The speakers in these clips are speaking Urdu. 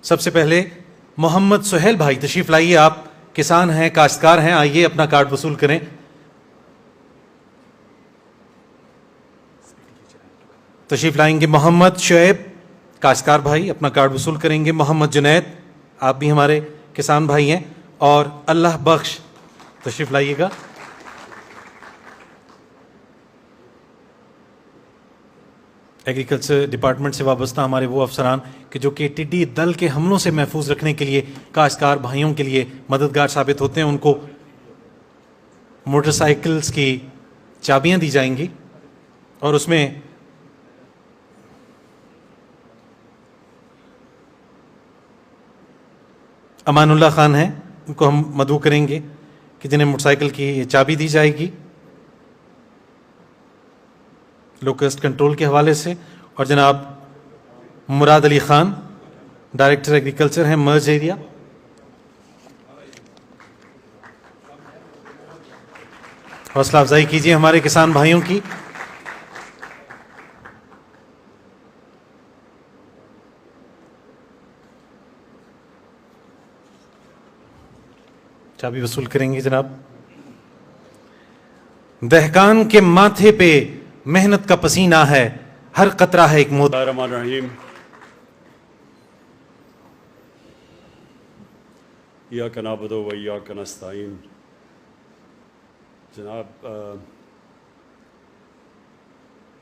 سب سے پہلے محمد سہیل بھائی تشریف لائیے. آپ کسان ہیں، کاشتکار ہیں، آئیے اپنا کارڈ وصول کریں. تشریف لائیں گے محمد شعیب کاشتکار بھائی، اپنا کارڈ وصول کریں گے. محمد جنید، آپ بھی ہمارے کسان بھائی ہیں. اور اللہ بخش تشریف لائیے گا. ایگریکلچر ڈپارٹمنٹ سے وابستہ ہمارے وہ افسران کہ جو کہ ٹڈی دل کے حملوں سے محفوظ رکھنے کے لیے کاشتکار بھائیوں کے لیے مددگار ثابت ہوتے ہیں، ان کو موٹر سائیکلز کی چابیاں دی جائیں گی. اور اس میں امان اللہ خان ہیں، ان کو ہم مدعو کریں گے کہ جنہیں موٹر سائیکل کی چابی دی جائے گی لوکسٹ کنٹرول کے حوالے سے. اور جناب مراد علی خان، ڈائریکٹر ایگریکلچر ہیں مرج ایریا. حوصلہ افزائی کیجیے ہمارے کسان بھائیوں کی. چابی وصول کریں گے جناب. دہقان کے ماتھے پہ محنت کا پسینہ ہے، ہر قطرہ ہے ایک موت. بسم اللہ الرحمن الرحیم. ایاک نعبد و ایاک نستعین. جناب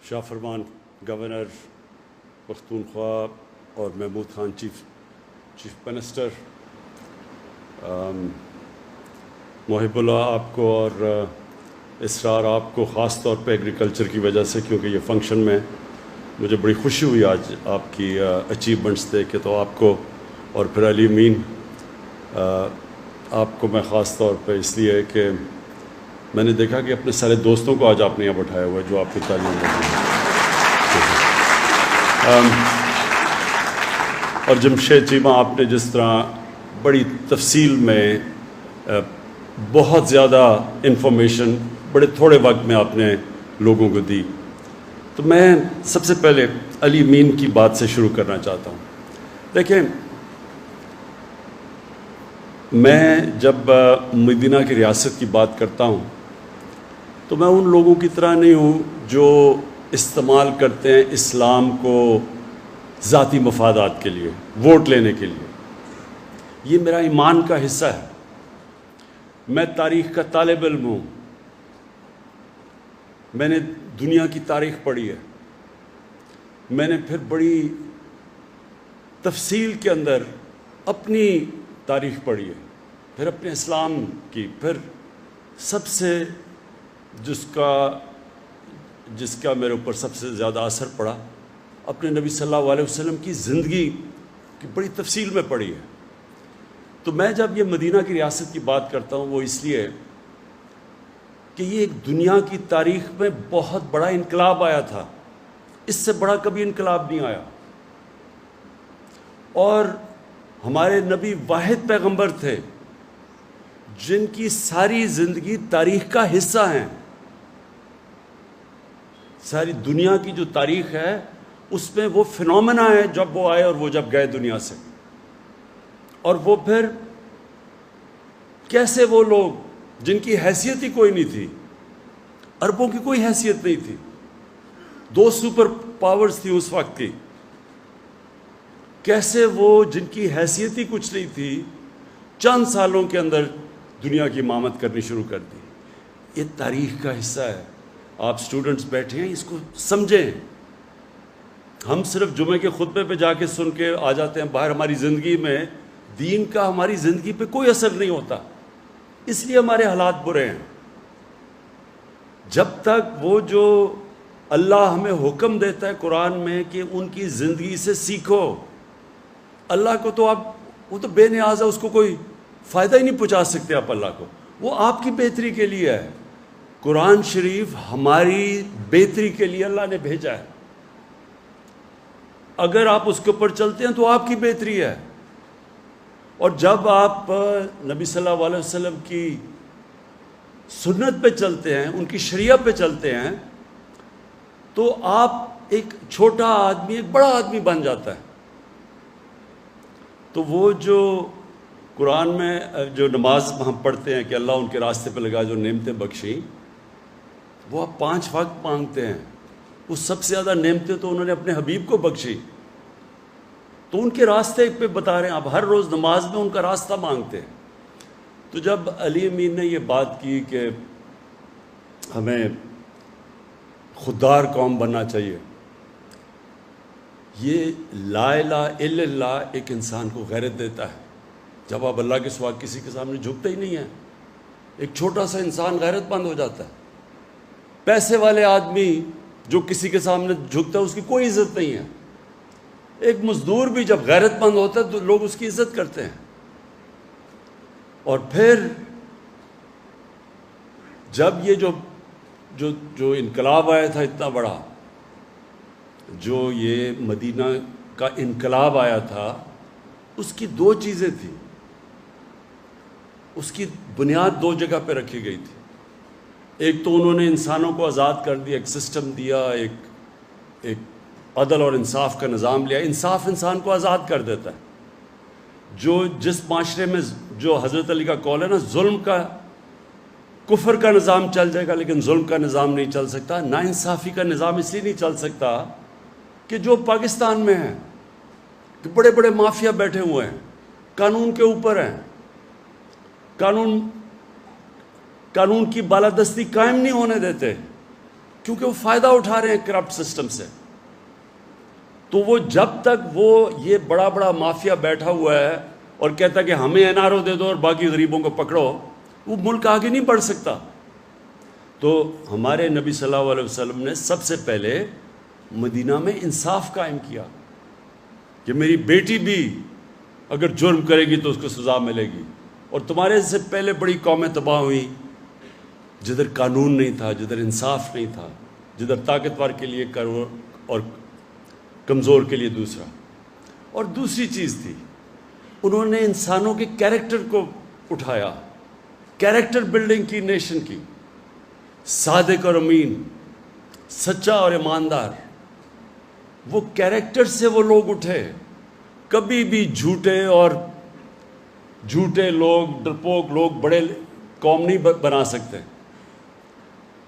شاہ فرمان گورنر پختونخوا اور محمود خان چیف منسٹر، محب اللہ آپ کو اور اسرار آپ کو خاص طور پہ ایگریکلچر کی وجہ سے، کیونکہ یہ فنکشن میں مجھے بڑی خوشی ہوئی آج آپ کی اچیومنٹس دیکھ کے. تو آپ کو اور پھر علی امین آپ کو میں خاص طور پہ اس لیے کہ میں نے دیکھا کہ اپنے سارے دوستوں کو آج آپ نے یہاں بٹھایا ہوا ہے جو آپ کی تعلیم دیتے ہیں. اور جمشید چیمہ، آپ نے جس طرح بڑی تفصیل میں بہت زیادہ انفارمیشن بڑے تھوڑے وقت میں آپ نے لوگوں کو دی، تو میں سب سے پہلے علی امین کی بات سے شروع کرنا چاہتا ہوں. دیکھیں، میں جب مدینہ کی ریاست کی بات کرتا ہوں تو میں ان لوگوں کی طرح نہیں ہوں جو استعمال کرتے ہیں اسلام کو ذاتی مفادات کے لیے، ووٹ لینے کے لیے. یہ میرا ایمان کا حصہ ہے. میں تاریخ کا طالب علم ہوں. میں نے دنیا کی تاریخ پڑھی ہے. میں نے پھر بڑی تفصیل کے اندر اپنی تاریخ پڑھی ہے، پھر اپنے اسلام کی، پھر سب سے جس کا میرے اوپر سب سے زیادہ اثر پڑا اپنے نبی صلی اللہ علیہ وسلم کی زندگی کی بڑی تفصیل میں پڑھی ہے. تو میں جب یہ مدینہ کی ریاست کی بات کرتا ہوں وہ اس لیے کہ یہ ایک دنیا کی تاریخ میں بہت بڑا انقلاب آیا تھا. اس سے بڑا کبھی انقلاب نہیں آیا. اور ہمارے نبی واحد پیغمبر تھے جن کی ساری زندگی تاریخ کا حصہ ہیں. ساری دنیا کی جو تاریخ ہے اس میں وہ فنومنا ہے جب وہ آئے اور وہ جب گئے دنیا سے. اور وہ پھر کیسے وہ لوگ جن کی حیثیت ہی کوئی نہیں تھی، عربوں کی کوئی حیثیت نہیں تھی، 2 سپر پاورز تھی اس وقت کی، کیسے وہ جن کی حیثیت ہی کچھ نہیں تھی چند سالوں کے اندر دنیا کی امامت کرنی شروع کر دی. یہ تاریخ کا حصہ ہے. آپ سٹوڈنٹس بیٹھے ہیں، اس کو سمجھیں. ہم صرف جمعے کے خطبے پہ جا کے سن کے آ جاتے ہیں باہر. ہماری زندگی میں دین کا ہماری زندگی پہ کوئی اثر نہیں ہوتا، اس لیے ہمارے حالات برے ہیں. جب تک وہ جو اللہ ہمیں حکم دیتا ہے قرآن میں کہ ان کی زندگی سے سیکھو، اللہ کو تو وہ تو بے نیاز ہے، اس کو کوئی فائدہ ہی نہیں پہنچا سکتے آپ اللہ کو. وہ آپ کی بہتری کے لیے ہے. قرآن شریف ہماری بہتری کے لیے اللہ نے بھیجا ہے. اگر آپ اس کے اوپر چلتے ہیں تو آپ کی بہتری ہے. اور جب آپ نبی صلی اللہ علیہ وسلم کی سنت پہ چلتے ہیں، ان کی شریعت پہ چلتے ہیں، تو آپ ایک چھوٹا آدمی ایک بڑا آدمی بن جاتا ہے. تو وہ جو قرآن میں جو نماز ہم پڑھتے ہیں کہ اللہ ان کے راستے پہ لگا جو نعمتیں بخشیں، وہ آپ 5 وقت مانگتے ہیں، وہ سب سے زیادہ نعمتیں تو انہوں نے اپنے حبیب کو بخشی، تو ان کے راستے پہ بتا رہے ہیں آپ ہر روز نماز میں ان کا راستہ مانگتے ہیں۔ تو جب علی امین نے یہ بات کی کہ ہمیں خوددار قوم بننا چاہیے، یہ لا الہ الا اللہ ایک انسان کو غیرت دیتا ہے۔ جب آپ اللہ کے سوا کسی کے سامنے جھکتے ہی نہیں ہیں، ایک چھوٹا سا انسان غیرت مند ہو جاتا ہے۔ پیسے والے آدمی جو کسی کے سامنے جھکتا ہے اس کی کوئی عزت نہیں ہے۔ ایک مزدور بھی جب غیرت مند ہوتا ہے تو لوگ اس کی عزت کرتے ہیں۔ اور پھر جب یہ جو انقلاب آیا تھا اتنا بڑا، جو یہ مدینہ کا انقلاب آیا تھا، اس کی 2 چیزیں تھیں، اس کی بنیاد 2 جگہ پہ رکھی گئی تھی۔ ایک تو انہوں نے انسانوں کو آزاد کر دیا، ایک سسٹم دیا، ایک عدل اور انصاف کا نظام لیا۔ انصاف انسان کو آزاد کر دیتا ہے۔ جس معاشرے میں جو حضرت علی کا قول ہے نا، ظلم کا کفر کا نظام چل جائے گا لیکن ظلم کا نظام نہیں چل سکتا، ناانصافی کا نظام اس لیے نہیں چل سکتا کہ جو پاکستان میں ہے کہ بڑے بڑے مافیا بیٹھے ہوئے ہیں، قانون کے اوپر ہیں، قانون کی بالادستی قائم نہیں ہونے دیتے کیونکہ وہ فائدہ اٹھا رہے ہیں کرپٹ سسٹم سے۔ تو وہ جب تک وہ یہ بڑا بڑا مافیا بیٹھا ہوا ہے اور کہتا ہے کہ ہمیں این آر او دے دو اور باقی غریبوں کو پکڑو، وہ ملک آگے نہیں بڑھ سکتا۔ تو ہمارے نبی صلی اللہ علیہ وسلم نے سب سے پہلے مدینہ میں انصاف قائم کیا کہ میری بیٹی بھی اگر جرم کرے گی تو اس کو سزا ملے گی۔ اور تمہارے سے پہلے بڑی قومیں تباہ ہوئیں جدھر قانون نہیں تھا، جدھر انصاف نہیں تھا، جدھر طاقتور کے لیے اور کمزور کے لیے دوسرا۔ اور دوسری چیز تھی، انہوں نے انسانوں کے کیریکٹر کو اٹھایا، کیریکٹر بلڈنگ کی نیشن کی، صادق اور امین، سچا اور ایماندار۔ وہ کیریکٹر سے وہ لوگ اٹھے، کبھی بھی جھوٹے لوگ، ڈرپوک لوگ بڑے قوم نہیں بنا سکتے۔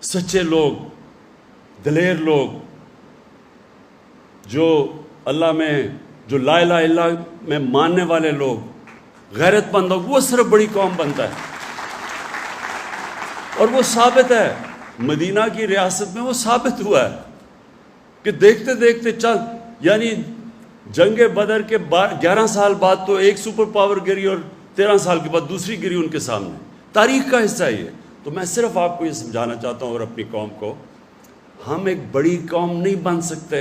سچے لوگ، دلیر لوگ، جو اللہ میں، جو لا الہ الا اللہ میں ماننے والے لوگ، غیرت مند لوگ، وہ صرف بڑی قوم بنتا ہے۔ اور وہ ثابت ہے، مدینہ کی ریاست میں وہ ثابت ہوا ہے کہ دیکھتے دیکھتے یعنی جنگ بدر کے 11 سال بعد تو ایک سپر پاور گری اور 13 سال کے بعد دوسری گری ان کے سامنے۔ تاریخ کا حصہ ہے یہ۔ تو میں صرف آپ کو یہ سمجھانا چاہتا ہوں اور اپنی قوم کو، ہم ایک بڑی قوم نہیں بن سکتے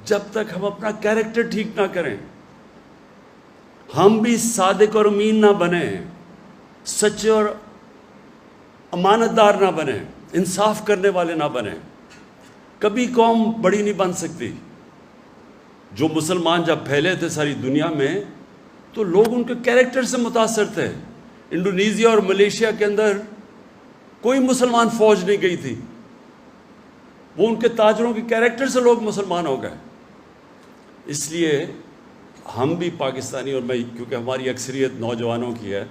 جب تک ہم اپنا کیریکٹر ٹھیک نہ کریں۔ ہم بھی صادق اور امین نہ بنیں، سچے اور امانت دار نہ بنیں، انصاف کرنے والے نہ بنیں، کبھی قوم بڑی نہیں بن سکتی۔ جو مسلمان جب پھیلے تھے ساری دنیا میں تو لوگ ان کے کیریکٹر سے متاثر تھے۔ انڈونیزیا اور ملیشیا کے اندر کوئی مسلمان فوج نہیں گئی تھی، وہ ان کے تاجروں کے کیریکٹر سے لوگ مسلمان ہو گئے۔ اس لیے ہم بھی پاکستانی، اور میں کیونکہ ہماری اکثریت نوجوانوں کی ہے،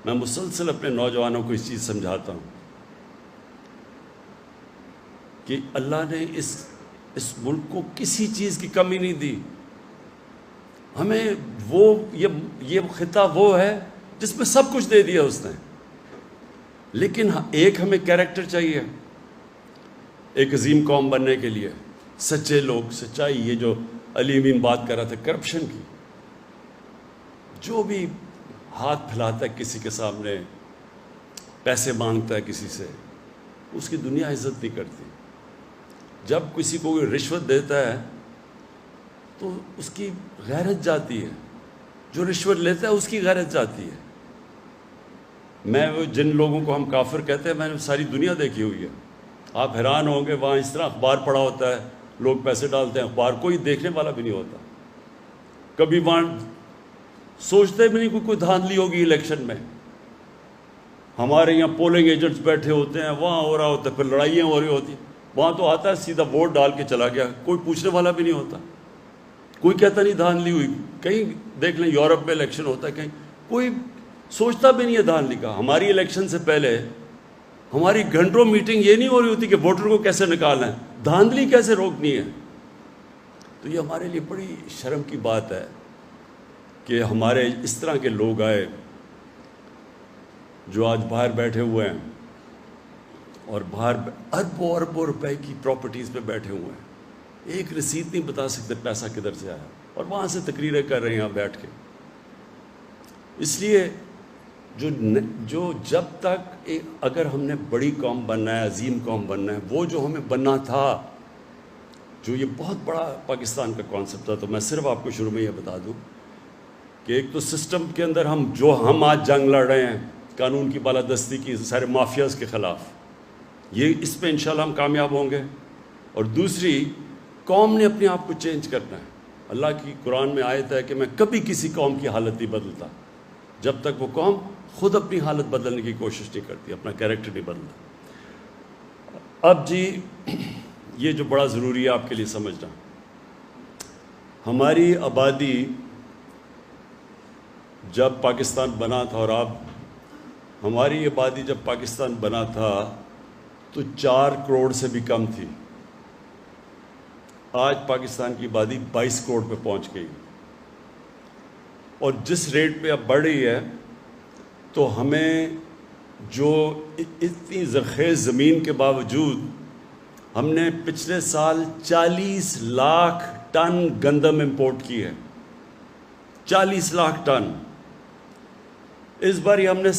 میں مسلسل اپنے نوجوانوں کو اس چیز سمجھاتا ہوں کہ اللہ نے اس ملک کو کسی چیز کی کمی نہیں دی۔ ہمیں یہ خطہ وہ ہے جس میں سب کچھ دے دیا اس نے، لیکن ایک ہمیں کیریکٹر چاہیے ایک عظیم قوم بننے کے لیے، سچے لوگ، سچائی۔ یہ جو علی امین بات کر رہا تھا کرپشن کی، جو بھی ہاتھ پھیلاتا ہے کسی کے سامنے، پیسے مانگتا ہے کسی سے، اس کی دنیا عزت نہیں کرتی۔ جب کسی کو کوئی رشوت دیتا ہے تو اس کی غیرت جاتی ہے، جو رشوت لیتا ہے اس کی غیرت جاتی ہے۔ جن لوگوں کو ہم کافر کہتے ہیں، میں نے ساری دنیا دیکھی ہوئی ہے۔ آپ حیران ہوں گے، وہاں اس طرح اخبار پڑا ہوتا ہے، لوگ پیسے ڈالتے ہیں، اخبار کوئی دیکھنے والا بھی نہیں ہوتا۔ کبھی وہاں سوچتے بھی نہیں کوئی دھاندلی ہوگی الیکشن میں۔ ہمارے یہاں پولنگ ایجنٹس بیٹھے ہوتے ہیں، وہاں ہو رہا ہوتا ہے، پھر لڑائیاں ہو رہی ہوتی ہیں، وہاں تو آتا ہے سیدھا ووٹ ڈال کے چلا گیا، کوئی پوچھنے والا بھی نہیں ہوتا، کوئی کہتا نہیں دھاندلی ہوئی۔ کہیں دیکھ لیں یورپ میں الیکشن ہوتا ہے کہیں کوئی سوچتا بھی نہیں ہے دھاندلی کا. ہماری الیکشن سے پہلے ہماری گھنٹوں میٹنگ یہ نہیں ہو رہی ہوتی کہ ووٹر کو کیسے نکالنا ہے, دھاندلی کیسے روکنی ہے. تو یہ ہمارے لیے بڑی شرم کی بات ہے کہ ہمارے اس طرح کے لوگ آئے جو آج باہر بیٹھے ہوئے ہیں اور باہر اربوں اربوں روپے کی پراپرٹیز پہ بیٹھے ہوئے ہیں, ایک رسید نہیں بتا سکتے پیسہ کدھر سے آیا, اور وہاں سے تقریریں کر رہے ہیں یہاں بیٹھ کے. اس لیے جو جب تک اگر ہم نے بڑی قوم بننا ہے, عظیم قوم بننا ہے, وہ جو ہمیں بننا تھا, جو یہ بہت بڑا پاکستان کا کانسیپٹ تھا, تو میں صرف آپ کو شروع میں یہ بتا دوں کہ ایک تو سسٹم کے اندر ہم آج جنگ لڑ رہے ہیں قانون کی بالادستی کی سارے مافیاز کے خلاف, یہ اس پہ انشاءاللہ ہم کامیاب ہوں گے. اور دوسری, قوم نے اپنے آپ کو چینج کرنا ہے. اللہ کی قرآن میں آیت ہے کہ میں کبھی کسی قوم کی حالت نہیں بدلتا جب تک وہ قوم خود اپنی حالت بدلنے کی کوشش نہیں کرتی, اپنا کیریکٹر نہیں بدلتا. اب جی یہ جو بڑا ضروری ہے آپ کے لیے سمجھنا, ہماری آبادی جب پاکستان بنا تھا, اور ہماری آبادی جب پاکستان بنا تھا تو 4 کروڑ سے بھی کم تھی. آج پاکستان کی آبادی 22 کروڑ پہ پہنچ گئی, اور جس ریٹ پہ اب بڑھ رہی ہے تو ہمیں جو اتنی زرخیز زمین کے باوجود ہم نے پچھلے سال 40 لاکھ ٹن گندم امپورٹ کی ہے, 40 لاکھ ٹن. اس بار ہم نے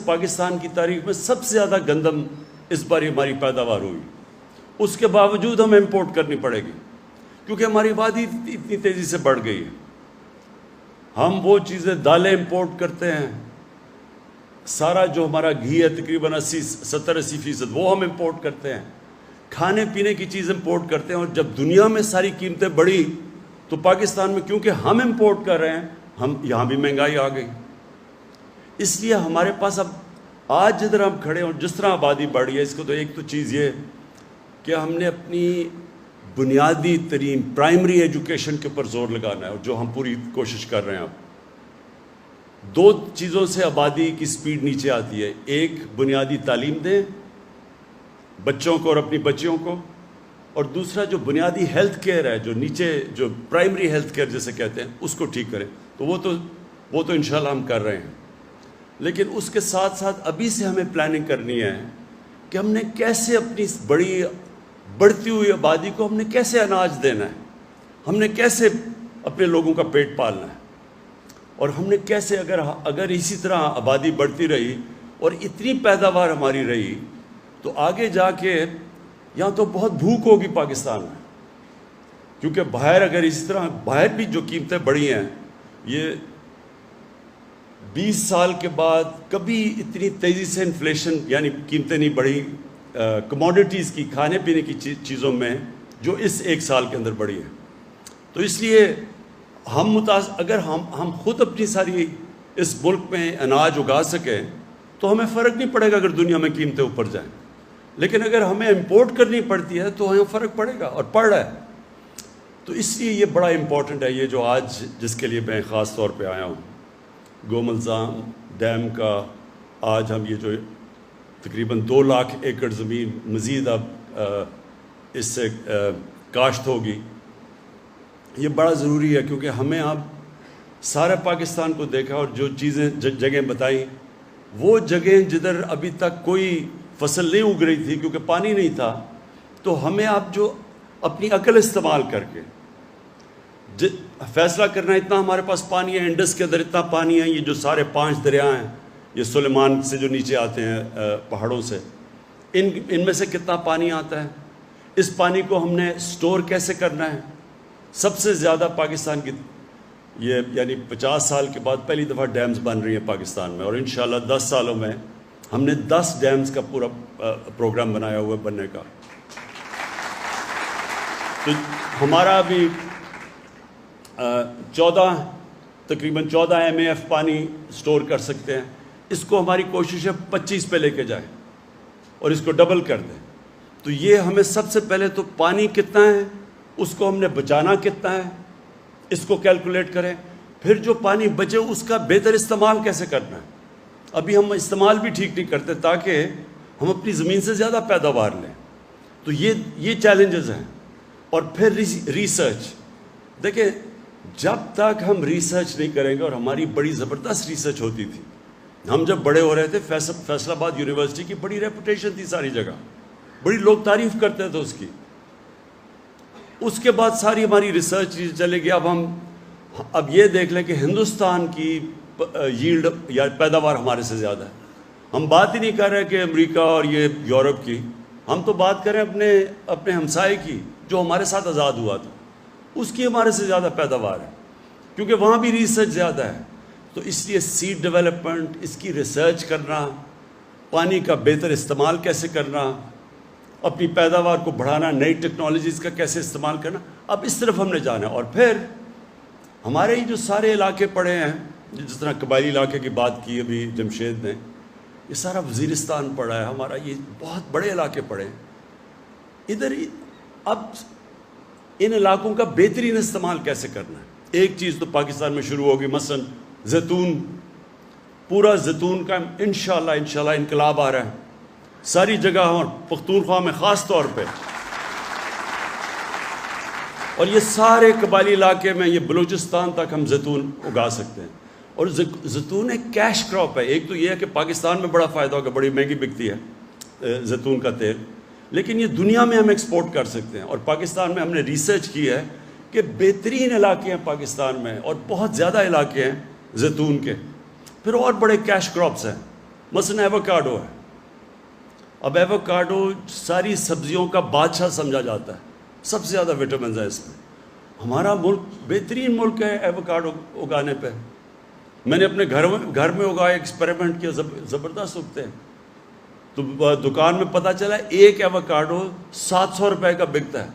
پاکستان کی تاریخ میں سب سے زیادہ گندم اس بار ہماری پیداوار ہوئی. اس کے باوجود ہمیں امپورٹ کرنی پڑے گی کیونکہ ہماری آبادی اتنی تیزی سے بڑھ گئی ہے. ہم وہ چیزیں, دالیں امپورٹ کرتے ہیں, سارا جو ہمارا گھی ہے تقریباً 70-80% وہ ہم امپورٹ کرتے ہیں, کھانے پینے کی چیز امپورٹ کرتے ہیں. اور جب دنیا میں ساری قیمتیں بڑھی تو پاکستان میں کیونکہ ہم امپورٹ کر رہے ہیں, یہاں بھی مہنگائی آ گئی. اس لیے ہمارے پاس اب آج جدھر ہم کھڑے ہیں اور جس طرح آبادی بڑھی ہے, اس کو تو ایک تو چیز یہ کہ ہم نے اپنی بنیادی ترین پرائمری ایجوکیشن کے اوپر زور لگانا ہے, اور جو ہم پوری کوشش کر رہے ہیں. اب 2 چیزوں سے آبادی کی سپیڈ نیچے آتی ہے. ایک, بنیادی تعلیم دیں بچوں کو اور اپنی بچیوں کو, اور دوسرا جو بنیادی ہیلتھ کیئر ہے, جو نیچے جو پرائمری ہیلتھ کیئر جسے کہتے ہیں, اس کو ٹھیک کریں. تو وہ تو انشاءاللہ ہم کر رہے ہیں. لیکن اس کے ساتھ ساتھ ابھی سے ہمیں پلاننگ کرنی ہے کہ ہم نے کیسے اپنی بڑھتی ہوئی آبادی کو ہم نے کیسے اناج دینا ہے, ہم نے کیسے اپنے لوگوں کا پیٹ پالنا ہے, اور ہم نے کیسے اگر اسی طرح آبادی بڑھتی رہی اور اتنی پیداوار ہماری رہی تو آگے جا کے یہاں تو بہت بھوک ہوگی پاکستان میں. کیونکہ باہر اگر اسی طرح باہر بھی جو قیمتیں بڑھی ہیں, یہ 20 سال کے بعد کبھی اتنی تیزی سے انفلیشن یعنی قیمتیں نہیں بڑھی کموڈیٹیز کی, کھانے پینے کی چیزوں میں, جو اس 1 سال کے اندر بڑھی ہے. تو اس لیے اگر ہم خود اپنی ساری اس ملک میں اناج اگا سکیں تو ہمیں فرق نہیں پڑے گا اگر دنیا میں قیمتیں اوپر جائیں. لیکن اگر ہمیں امپورٹ کرنی پڑتی ہے تو ہمیں فرق پڑے گا, اور پڑ رہا ہے. تو اس لیے یہ بڑا امپورٹنٹ ہے, یہ جو آج جس کے لیے میں خاص طور پہ آیا ہوں, گوملزام ڈیم کا. آج ہم یہ جو تقریباً 2 لاکھ ایکڑ زمین مزید اب اس سے کاشت ہوگی, یہ بڑا ضروری ہے. کیونکہ ہمیں اب سارے پاکستان کو دیکھا اور جو چیزیں جگہیں بتائیں, وہ جگہیں جدھر ابھی تک کوئی فصل نہیں اگ رہی تھی کیونکہ پانی نہیں تھا, تو ہمیں اب جو اپنی عقل استعمال کر کے فیصلہ کرنا ہے, اتنا ہمارے پاس پانی ہے, انڈس کے اندر اتنا پانی ہے, یہ جو سارے 5 دریا ہیں, یہ سلیمان سے جو نیچے آتے ہیں پہاڑوں سے, ان میں سے کتنا پانی آتا ہے, اس پانی کو ہم نے سٹور کیسے کرنا ہے. سب سے زیادہ پاکستان کی یہ یعنی 50 سال کے بعد پہلی دفعہ ڈیمز بن رہی ہیں پاکستان میں, اور انشاءاللہ 10 سالوں میں ہم نے 10 ڈیمز کا پورا پروگرام بنایا ہوا ہے بننے کا. تو ہمارا ابھی 14 MAF پانی سٹور کر سکتے ہیں. اس کو ہماری کوشش ہے 25 پہ لے کے جائیں اور اس کو ڈبل کر دیں. تو یہ ہمیں سب سے پہلے تو پانی کتنا ہے, اس کو ہم نے بچانا کتنا ہے, اس کو کیلکولیٹ کریں. پھر جو پانی بچے اس کا بہتر استعمال کیسے کرنا ہے. ابھی ہم استعمال بھی ٹھیک نہیں کرتے تاکہ ہم اپنی زمین سے زیادہ پیداوار لیں. تو یہ چیلنجز ہیں. اور پھر ریسرچ. دیکھیں جب تک ہم ریسرچ نہیں کریں گے, اور ہماری بڑی زبردست ریسرچ ہوتی تھی, ہم جب بڑے ہو رہے تھے فیصل آباد یونیورسٹی کی بڑی ریپوٹیشن تھی ساری جگہ, بڑی لوگ تعریف کرتے تھے اس کی. اس کے بعد ساری ہماری ریسرچ چلے گی. اب یہ دیکھ لیں کہ ہندوستان کی ییلڈ یا پیداوار ہمارے سے زیادہ ہے. ہم بات ہی نہیں کر رہے کہ امریکہ اور یہ یورپ کی, ہم تو بات کریں اپنے ہمسائے کی جو ہمارے ساتھ آزاد ہوا تھا, اس کی ہمارے سے زیادہ پیداوار ہے, کیونکہ وہاں بھی ریسرچ زیادہ ہے. تو اس لیے سیڈ ڈیولپمنٹ, اس کی ریسرچ کرنا, پانی کا بہتر استعمال کیسے کرنا, اپنی پیداوار کو بڑھانا, نئی ٹیکنالوجیز کا کیسے استعمال کرنا, اب اس طرف ہم نے جانا ہے. اور پھر ہمارے ہی جو سارے علاقے پڑے ہیں, جس طرح قبائلی علاقے کی بات کی ابھی جمشید نے, یہ سارا وزیرستان پڑا ہے ہمارا, یہ بہت بڑے علاقے پڑے ہیں ادھر. اب ان علاقوں کا بہترین استعمال کیسے کرنا ہے. ایک چیز تو پاکستان میں شروع ہوگی, مثلا زیتون, پورا زیتون کا انشاءاللہ انقلاب آ رہا ہے ساری جگہ, اور پختونخوا میں خاص طور پہ. اور یہ سارے قبائلی علاقے میں, یہ بلوچستان تک ہم زیتون اگا سکتے ہیں. اور زیتون ایک کیش کراپ ہے. ایک تو یہ ہے کہ پاکستان میں بڑا فائدہ ہوگا, بڑی مہنگی بکتی ہے زیتون کا تیل, لیکن یہ دنیا میں ہم ایکسپورٹ کر سکتے ہیں. اور پاکستان میں ہم نے ریسرچ کی ہے کہ بہترین علاقے ہیں پاکستان میں, اور بہت زیادہ علاقے ہیں زیتون کے. پھر اور بڑے کیش کراپس ہیں, مثلا ایووکاڈو ہے. اب ایووکاڈو ساری سبزیوں کا بادشاہ سمجھا جاتا ہے, سب سے زیادہ وٹامنز ہیں اس میں. ہمارا ملک بہترین ملک ہے ایووکاڈو اگانے پہ. میں نے اپنے گھر میں اگایا, ایکسپیریمنٹ کیا, زبردست اگتے ہیں. تو دکان میں پتہ چلا ایک ایووکاڈو 700 روپے کا بکتا ہے.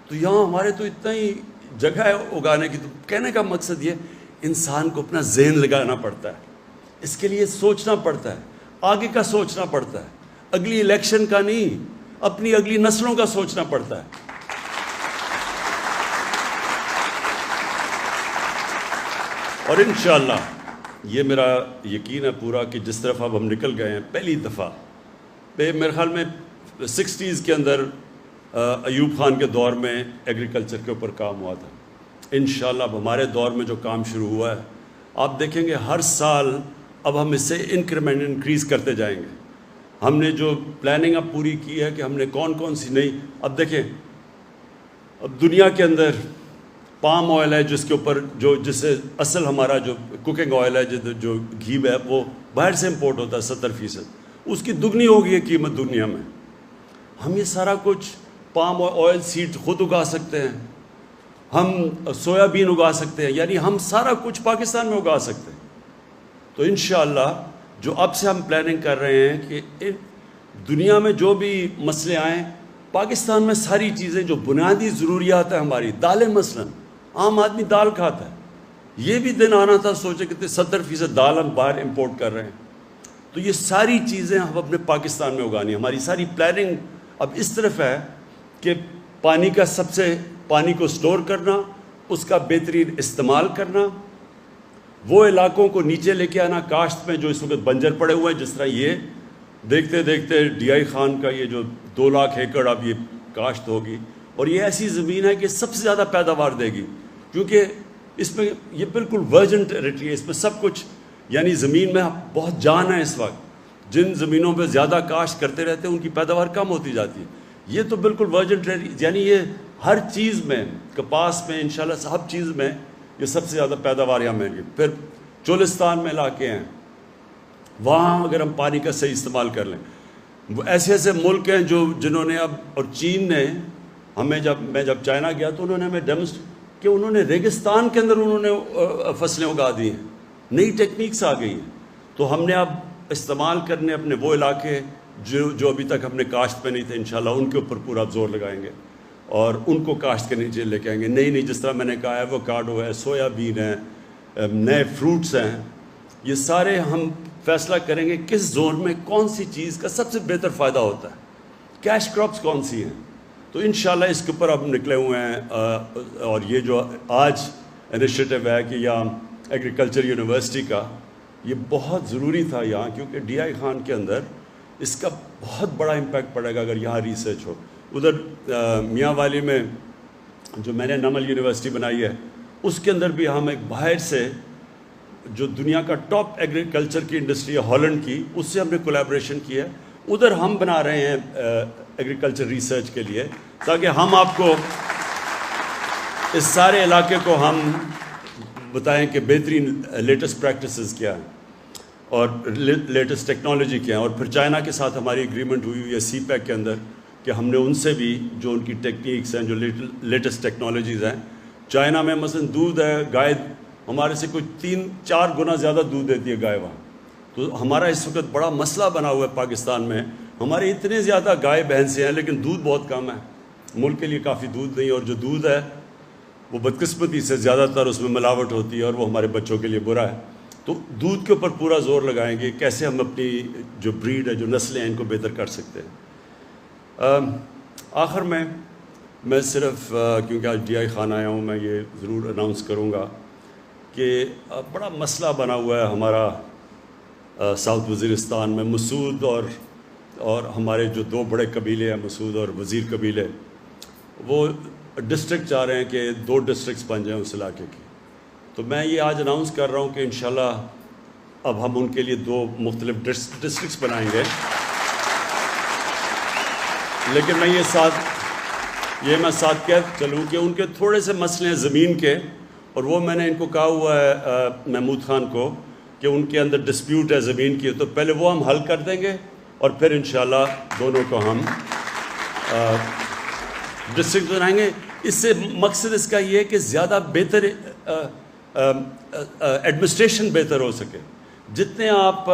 تو یہاں ہمارے تو اتنا ہی جگہ ہے اگانے کی. تو کہنے کا مقصد یہ, انسان کو اپنا ذہن لگانا پڑتا ہے, اس کے لیے سوچنا پڑتا ہے, آگے کا سوچنا پڑتا ہے, اگلی الیکشن کا نہیں, اپنی اگلی نسلوں کا سوچنا پڑتا ہے. اور انشاءاللہ یہ میرا یقین ہے پورا کہ جس طرف اب ہم نکل گئے ہیں, پہلی دفعہ میرے خیال میں 60s کے اندر ایوب خان کے دور میں ایگریکلچر کے اوپر کام ہوا تھا. انشاءاللہ اب ہمارے دور میں جو کام شروع ہوا ہے, آپ دیکھیں گے ہر سال اب ہم اس سے انکریمنٹ انکریز کرتے جائیں گے. ہم نے جو پلاننگ اب پوری کی ہے کہ ہم نے کون سی نئی, اب دیکھیں اب دنیا کے اندر پام آئل ہے جس کے اوپر جس سے اصل ہمارا جو کوکنگ آئل ہے, جو گھی ہے وہ باہر سے امپورٹ ہوتا ہے 70%, اس کی دگنی ہو گئی ہے قیمت دنیا میں. ہم یہ سارا کچھ پام آئل سیڈ خود اگا سکتے ہیں, ہم سویا بین اگا سکتے ہیں, یعنی ہم سارا کچھ پاکستان میں اگا سکتے ہیں. تو انشاءاللہ جو اب سے ہم پلاننگ کر رہے ہیں کہ دنیا میں جو بھی مسئلے آئیں, پاکستان میں ساری چیزیں جو بنیادی ضروریات ہیں ہماری, دالیں مثلاً, عام آدمی دال کھاتا ہے, یہ بھی دن آنا تھا سوچے کتنے 70% دال ہم باہر امپورٹ کر رہے ہیں. تو یہ ساری چیزیں ہم اپنے پاکستان میں اگانی. ہماری ساری پلاننگ اب اس طرف ہے کہ پانی کو سٹور کرنا, اس کا بہترین استعمال کرنا, وہ علاقوں کو نیچے لے کے آنا کاشت میں جو اس وقت بنجر پڑے ہوئے ہیں. جس طرح یہ دیکھتے دیکھتے ڈی آئی خان کا یہ جو 2 لاکھ ایکڑ اب یہ کاشت ہوگی, اور یہ ایسی زمین ہے کہ سب سے زیادہ پیداوار دے گی, کیونکہ اس میں یہ بالکل ورجن ٹیریٹری ہے, اس میں سب کچھ, یعنی زمین میں بہت جان ہے اس وقت. جن زمینوں پہ زیادہ کاشت کرتے رہتے ہیں ان کی پیداوار کم ہوتی جاتی ہے. یہ تو بالکل ورجن ٹیریٹری, یعنی یہ ہر چیز میں, کپاس میں انشاءاللہ ہر چیز میں یہ سب سے زیادہ پیداوار یہاں ملے گی. پھر چولستان میں علاقے ہیں, وہاں اگر ہم پانی کا صحیح استعمال کر لیں, وہ ایسے ملک ہیں جنہوں نے اب, اور چین نے میں جب چائنا گیا تو انہوں نے ہمیں ڈیمونسٹریٹ کہ انہوں نے ریگستان کے اندر انہوں نے فصلیں اگا دی ہیں, نئی ٹیکنیکس آ گئی ہیں. تو ہم نے اب استعمال کرنے اپنے وہ علاقے جو ابھی تک ہم نے کاشت پہ نہیں تھے, انشاءاللہ ان کے اوپر پورا زور لگائیں گے اور ان کو کاشت کے نیچے لے کے آئیں گے. نئی جس طرح میں نے کہا ایووکاڈو ہے, سویا بین ہے, نئے فروٹس ہیں, یہ سارے ہم فیصلہ کریں گے کس زون میں کون سی چیز کا سب سے بہتر فائدہ ہوتا ہے, کیش کراپس کون سی ہیں. تو انشاءاللہ اس کے اوپر اب نکلے ہوئے ہیں. اور یہ جو آج انیشیٹو ہے کہ یا ایگریکلچر یونیورسٹی کا، یہ بہت ضروری تھا یہاں، کیونکہ ڈی آئی خان کے اندر اس کا بہت بڑا امپیکٹ پڑے گا اگر یہاں ریسرچ ہو. ادھر میاں والی میں جو میں نے نمل یونیورسٹی بنائی ہے، اس کے اندر بھی ہم ایک باہر سے جو دنیا کا ٹاپ ایگریکلچر کی انڈسٹری ہے ہالینڈ کی، اس سے ہم نے کولیبریشن کی ہے. ادھر ہم بنا رہے ہیں ایگریکلچر ریسرچ کے لیے، تاکہ ہم آپ کو اس سارے علاقے کو ہم بتائیں کہ بہترین لیٹسٹ پریکٹسز کیا ہیں اور لیٹسٹ ٹیکنالوجی کیا ہے. اور پھر چائنا کے ساتھ ہماری اگریمنٹ ہوئی ہے سی پیک کے اندر کہ ہم نے ان سے بھی جو ان کی ٹیکنیکس ہیں، جو لیٹسٹ ٹیکنالوجیز ہیں. چائنا میں مثلا دودھ ہے، گائے ہمارے سے کوئی 3-4 گنا زیادہ دودھ دیتی ہے گائے وہاں. تو ہمارا اس وقت بڑا مسئلہ بنا ہوا ہے پاکستان میں، ہمارے اتنے زیادہ گائے بھینسیں ہیں لیکن دودھ بہت کم ہے، ملک کے لیے کافی دودھ نہیں، اور جو دودھ ہے وہ بدقسمتی سے زیادہ تر اس میں ملاوٹ ہوتی ہے اور وہ ہمارے بچوں کے لیے برا ہے. تو دودھ کے اوپر پورا زور لگائیں گے، کیسے ہم اپنی جو بریڈ ہے، جو نسلیں ہیں، ان کو بہتر کر سکتے ہیں. آخر میں صرف کیونکہ آج ڈی آئی خان آیا ہوں، میں یہ ضرور اناؤنس کروں گا کہ بڑا مسئلہ بنا ہوا ہے ہمارا ساؤتھ وزیرستان میں. مسعود اور ہمارے جو 2 بڑے قبیلے ہیں، مسعود اور وزیر قبیلے، وہ ڈسٹرکٹ چاہ رہے ہیں کہ 2 ڈسٹرکٹس بن جائیں اس علاقے کی. تو میں یہ آج اناؤنس کر رہا ہوں کہ انشاءاللہ اب ہم ان کے لیے 2 مختلف ڈسٹرکٹس بنائیں گے. لیکن میں میں ساتھ کہہ چلوں کہ ان کے تھوڑے سے مسئلے ہیں زمین کے، اور وہ میں نے ان کو کہا ہوا ہے محمود خان کو کہ ان کے اندر ڈسپیوٹ ہے زمین کی، تو پہلے وہ ہم حل کر دیں گے اور پھر انشاءاللہ دونوں کو ہم ڈسٹرکٹ بنائیں گے. اس سے مقصد اس کا یہ ہے کہ زیادہ بہتر ایڈمنسٹریشن بہتر ہو سکے. جتنے آپ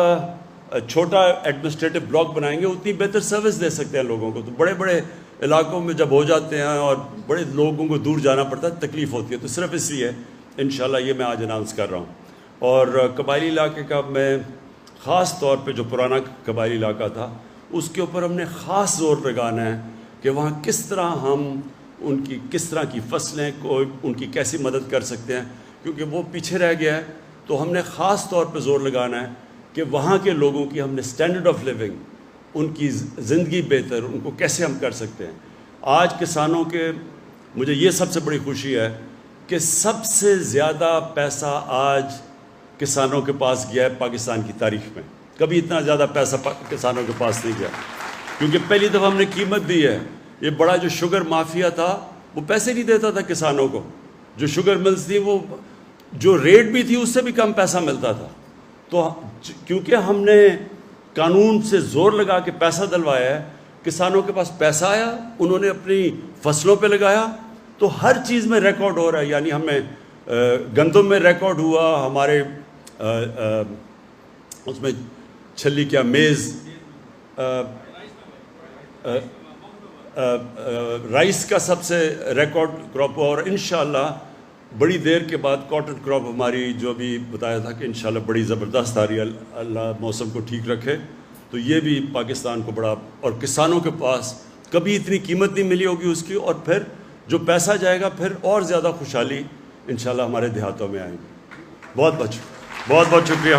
چھوٹا ایڈمنسٹریٹو بلاک بنائیں گے اتنی بہتر سروس دے سکتے ہیں لوگوں کو. تو بڑے بڑے علاقوں میں جب ہو جاتے ہیں اور بڑے لوگوں کو دور جانا پڑتا ہے، تکلیف ہوتی ہے. تو صرف اس لیے انشاءاللہ یہ میں آج اناؤنس کر رہا ہوں. اور قبائلی علاقے کا میں خاص طور پہ جو پرانا قبائلی علاقہ تھا اس کے اوپر ہم نے خاص زور لگانا ہے کہ وہاں کس طرح ہم ان کی کس طرح کی فصلیں کو ان کی کیسی مدد کر سکتے ہیں، کیونکہ وہ پیچھے رہ گیا ہے. تو ہم نے خاص طور پہ زور لگانا ہے کہ وہاں کے لوگوں کی ہم نے اسٹینڈرڈ آف لیونگ، ان کی زندگی بہتر، ان کو کیسے ہم کر سکتے ہیں. آج کسانوں کے مجھے یہ سب سے بڑی خوشی ہے کہ سب سے زیادہ پیسہ آج کسانوں کے پاس گیا ہے پاکستان کی تاریخ میں. کبھی اتنا زیادہ پیسہ کسانوں کے پاس نہیں گیا، کیونکہ پہلی دفعہ ہم نے قیمت دی ہے. یہ بڑا جو شوگر مافیا تھا وہ پیسے نہیں دیتا تھا کسانوں کو، جو شوگر ملز تھی وہ جو ریٹ بھی تھی اس سے بھی کم پیسہ ملتا تھا. تو کیونکہ ہم نے قانون سے زور لگا کے پیسہ دلوایا ہے، کسانوں کے پاس پیسہ آیا، انہوں نے اپنی فصلوں پہ لگایا، تو ہر چیز میں ریکارڈ ہو رہا ہے. یعنی ہمیں گندم میں ریکارڈ ہوا، ہمارے اس میں چھلی کیا میز رائس کا سب سے ریکارڈ کراپ ہوا. اور انشاءاللہ بڑی دیر کے بعد کاٹن کراپ ہماری جو بھی بتایا تھا کہ انشاءاللہ بڑی زبردست آ رہی ہے، اللہ موسم کو ٹھیک رکھے. تو یہ بھی پاکستان کو بڑا، اور کسانوں کے پاس کبھی اتنی قیمت نہیں ملی ہوگی اس کی، اور پھر جو پیسہ جائے گا پھر اور زیادہ خوشحالی انشاءاللہ ہمارے دیہاتوں میں آئیں گی. بہت بہت شکریہ.